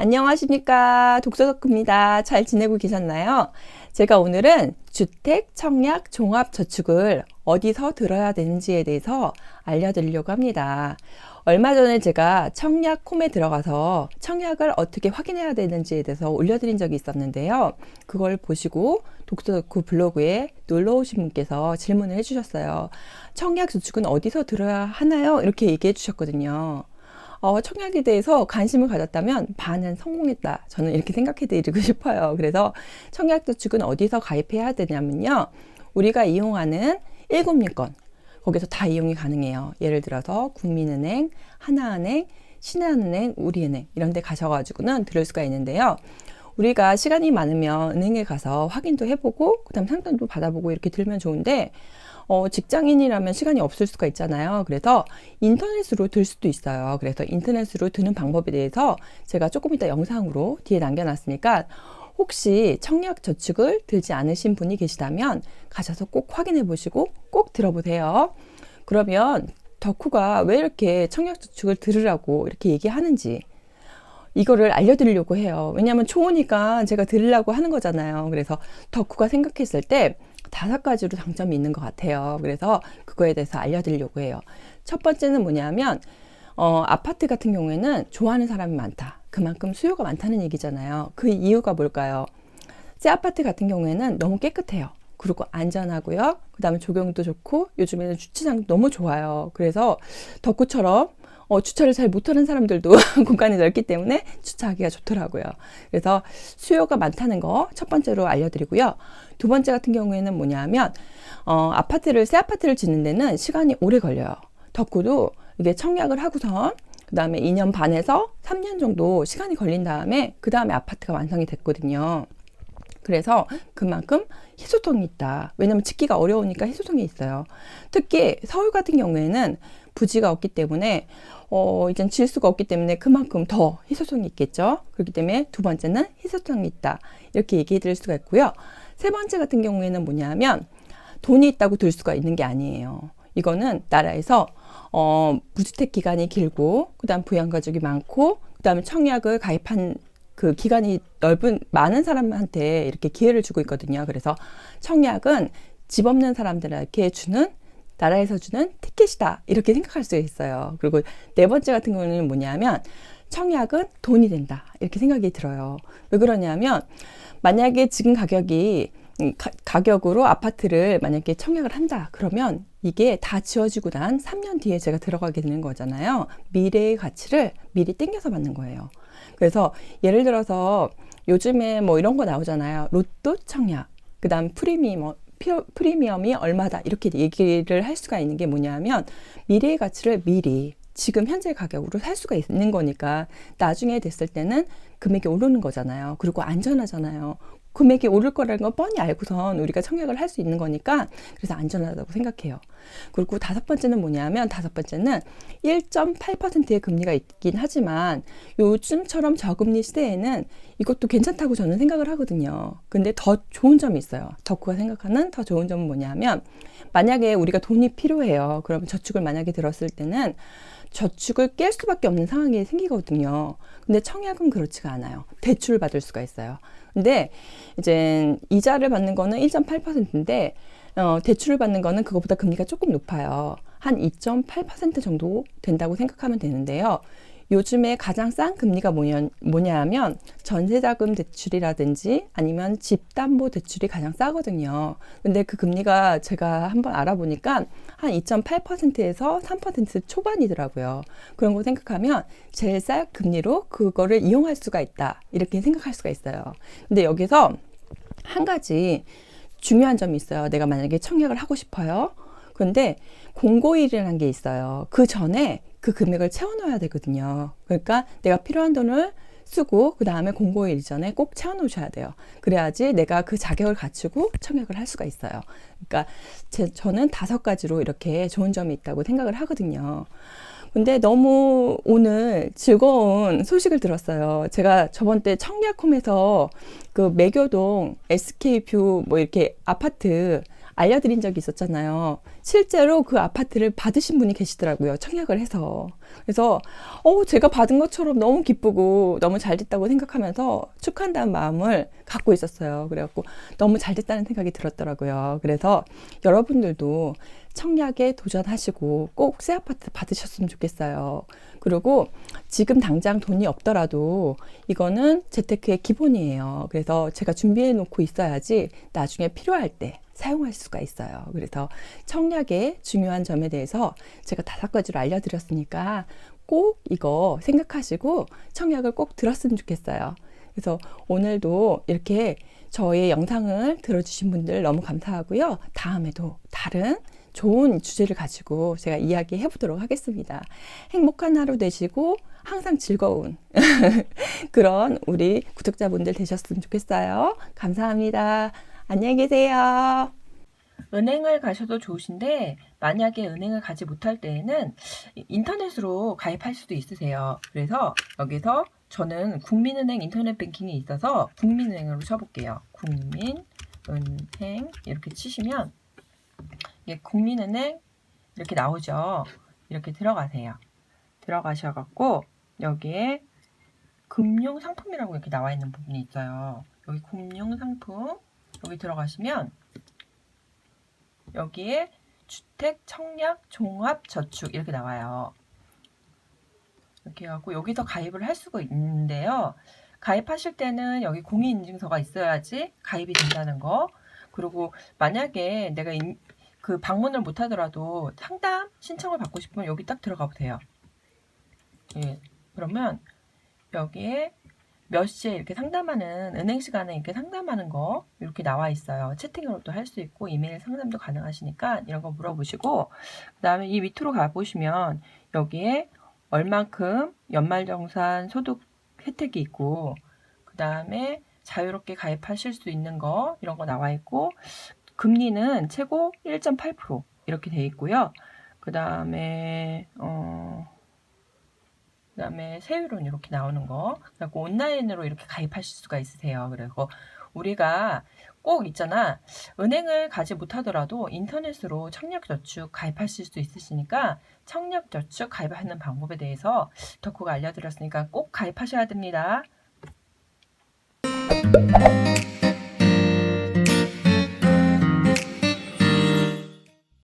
안녕하십니까. 독서덕후입니다. 잘 지내고 계셨나요? 제가 오늘은 주택, 청약, 종합저축을 어디서 들어야 되는지에 대해서 알려드리려고 합니다. 얼마 전에 제가 청약홈에 들어가서 청약을 어떻게 확인해야 되는지에 대해서 올려드린 적이 있었는데요. 그걸 보시고 독서덕후 블로그에 놀러 오신 분께서 질문을 해주셨어요. 청약저축은 어디서 들어야 하나요? 이렇게 얘기해 주셨거든요. 청약에 대해서 관심을 가졌다면 반은 성공했다. 저는 이렇게 생각해 드리고 싶어요. 그래서 청약저축은 어디서 가입해야 되냐면요. 우리가 이용하는 7민건, 거기서 다 이용이 가능해요. 예를 들어서 국민은행, 하나은행, 신한은행, 우리은행 이런 데 가셔가지고는 들을 수가 있는데요. 우리가 시간이 많으면 은행에 가서 확인도 해보고 그다음 상담도 받아보고 이렇게 들면 좋은데 직장인이라면 시간이 없을 수가 있잖아요. 그래서 인터넷으로 들 수도 있어요. 그래서 인터넷으로 드는 방법에 대해서 제가 조금 이따 영상으로 뒤에 남겨놨으니까 혹시 청약저축을 들지 않으신 분이 계시다면 가셔서 꼭 확인해 보시고 꼭 들어보세요. 그러면 덕후가 왜 이렇게 청약저축을 들으라고 이렇게 얘기하는지 이거를 알려드리려고 해요. 왜냐하면 좋으니까 제가 들으려고 하는 거잖아요. 그래서 덕후가 생각했을 때 5가지로 장점이 있는 것 같아요. 그래서 그거에 대해서 알려드리려고 해요. 첫 번째는 뭐냐면 아파트 같은 경우에는 좋아하는 사람이 많다. 그만큼 수요가 많다는 얘기잖아요. 그 이유가 뭘까요? 새 아파트 같은 경우에는 너무 깨끗해요. 그리고 안전하고요. 그 다음에 조경도 좋고 요즘에는 주차장도 너무 좋아요. 그래서 덕후처럼 주차를 잘 못하는 사람들도 공간이 넓기 때문에 주차하기가 좋더라고요. 그래서 수요가 많다는 거 첫 번째로 알려드리고요. 두 번째 같은 경우에는 뭐냐면 새 아파트를 짓는 데는 시간이 오래 걸려요. 덕후도 이게 청약을 하고선 그 다음에 2년 반에서 3년 정도 시간이 걸린 다음에 그 다음에 아파트가 완성이 됐거든요. 그래서 그만큼 희소성이 있다. 왜냐면 짓기가 어려우니까 희소성이 있어요. 특히 서울 같은 경우에는 부지가 없기 때문에 이젠 질 수가 없기 때문에 그만큼 더 희소성이 있겠죠. 그렇기 때문에 두 번째는 희소성이 있다. 이렇게 얘기해 드릴 수가 있고요. 세 번째 같은 경우에는 뭐냐면 돈이 있다고 들 수가 있는 게 아니에요. 이거는 나라에서 무주택 기간이 길고 그다음 부양가족이 많고 그다음에 청약을 가입한 그 기간이 많은 사람한테 이렇게 기회를 주고 있거든요. 그래서 청약은 집 없는 사람들에게 나라에서 주는 티켓이다. 이렇게 생각할 수 있어요. 그리고 네 번째 같은 경우는 뭐냐면 청약은 돈이 된다. 이렇게 생각이 들어요. 왜 그러냐면 만약에 지금 가격으로 아파트를 만약에 청약을 한다. 그러면 이게 다 지어지고 난 3년 뒤에 제가 들어가게 되는 거잖아요. 미래의 가치를 미리 땡겨서 받는 거예요. 그래서 예를 들어서 요즘에 뭐 이런 거 나오잖아요. 로또 청약, 그 다음 프리미엄이 얼마다 이렇게 얘기를 할 수가 있는 게 뭐냐면 미래의 가치를 미리 지금 현재 가격으로 살 수가 있는 거니까 나중에 됐을 때는 금액이 오르는 거잖아요. 그리고 안전하잖아요. 금액이 오를 거라는 건 뻔히 알고선 우리가 청약을 할 수 있는 거니까 그래서 안전하다고 생각해요. 그리고 다섯 번째는 1.8%의 금리가 있긴 하지만 요즘처럼 저금리 시대에는 이것도 괜찮다고 저는 생각을 하거든요. 근데 더 좋은 점이 있어요. 덕후가 생각하는 더 좋은 점은 뭐냐면 만약에 우리가 돈이 필요해요. 그러면 저축을 만약에 들었을 때는 저축을 깰 수밖에 없는 상황이 생기거든요. 근데 청약은 그렇지가 않아요. 대출을 받을 수가 있어요. 근데 이제 이자를 받는 거는 1.8%인데 대출을 받는 거는 그것보다 금리가 조금 높아요. 한 2.8% 정도 된다고 생각하면 되는데요. 요즘에 가장 싼 금리가 뭐냐면 전세자금 대출이라든지 아니면 집담보대출이 가장 싸거든요. 근데 그 금리가 제가 한번 알아보니까 한 2.8%에서 3% 초반이더라고요. 그런 거 생각하면 제일 싼 금리로 그거를 이용할 수가 있다. 이렇게 생각할 수가 있어요. 근데 여기서 한 가지 중요한 점이 있어요. 내가 만약에 청약을 하고 싶어요. 그런데 공고일이라는 게 있어요. 그 전에 그 금액을 채워넣어야 되거든요. 그러니까 내가 필요한 돈을 쓰고 그 다음에 공고일 이전에 꼭 채워놓으셔야 돼요. 그래야지 내가 그 자격을 갖추고 청약을 할 수가 있어요. 그러니까 저는 5가지로 이렇게 좋은 점이 있다고 생각을 하거든요. 근데 너무 오늘 즐거운 소식을 들었어요. 제가 저번 때 청약홈에서 그 매교동 SK뷰 뭐 이렇게 아파트 알려드린 적이 있었잖아요. 실제로 그 아파트를 받으신 분이 계시더라고요. 청약을 해서. 그래서 제가 받은 것처럼 너무 기쁘고 너무 잘 됐다고 생각하면서 축하한다는 마음을 갖고 있었어요. 그래갖고 너무 잘 됐다는 생각이 들었더라고요. 그래서 여러분들도 청약에 도전하시고 꼭 새 아파트 받으셨으면 좋겠어요. 그리고 지금 당장 돈이 없더라도 이거는 재테크의 기본이에요. 그래서 제가 준비해 놓고 있어야지 나중에 필요할 때 사용할 수가 있어요. 그래서 청약의 중요한 점에 대해서 제가 5가지로 알려드렸으니까 꼭 이거 생각하시고 청약을 꼭 들었으면 좋겠어요. 그래서 오늘도 이렇게 저의 영상을 들어주신 분들 너무 감사하고요. 다음에도 다른 좋은 주제를 가지고 제가 이야기해 보도록 하겠습니다. 행복한 하루 되시고 항상 즐거운 그런 우리 구독자분들 되셨으면 좋겠어요. 감사합니다. 안녕히 계세요. 은행을 가셔도 좋으신데 만약에 은행을 가지 못할 때에는 인터넷으로 가입할 수도 있으세요. 그래서 여기서 저는 국민은행 인터넷 뱅킹이 있어서 국민은행으로 쳐볼게요. 국민은행 이렇게 치시면 국민은행 이렇게 나오죠. 이렇게 들어가세요. 들어가셔갖고 여기에 금융상품이라고 이렇게 나와 있는 부분이 있어요. 여기 금융상품 여기 들어가시면 여기에 주택, 청약, 종합, 저축 이렇게 나와요. 이렇게 해갖고 여기서 가입을 할 수가 있는데요. 가입하실 때는 여기 공인인증서가 있어야지 가입이 된다는 거. 그리고 만약에 내가 그 방문을 못 하더라도 상담 신청을 받고 싶으면 여기 딱 들어가 보세요. 예, 그러면 여기에 몇 시에 이렇게 상담하는 은행 시간에 이렇게 상담하는 거 이렇게 나와 있어요. 채팅으로도 할 수 있고 이메일 상담도 가능하시니까 이런 거 물어보시고 그 다음에 이 밑으로 가보시면 여기에 얼만큼 연말정산 소득 혜택이 있고 그 다음에 자유롭게 가입하실 수 있는 거 이런 거 나와 있고 금리는 최고 1.8% 이렇게 돼 있고요. 그 다음에 세율은 이렇게 나오는 거. 그리고 온라인으로 이렇게 가입하실 수가 있으세요. 그리고 우리가 꼭 있잖아. 은행을 가지 못하더라도 인터넷으로 청약저축 가입하실 수 있으시니까 청약저축 가입하는 방법에 대해서 덕후가 알려드렸으니까 꼭 가입하셔야 됩니다.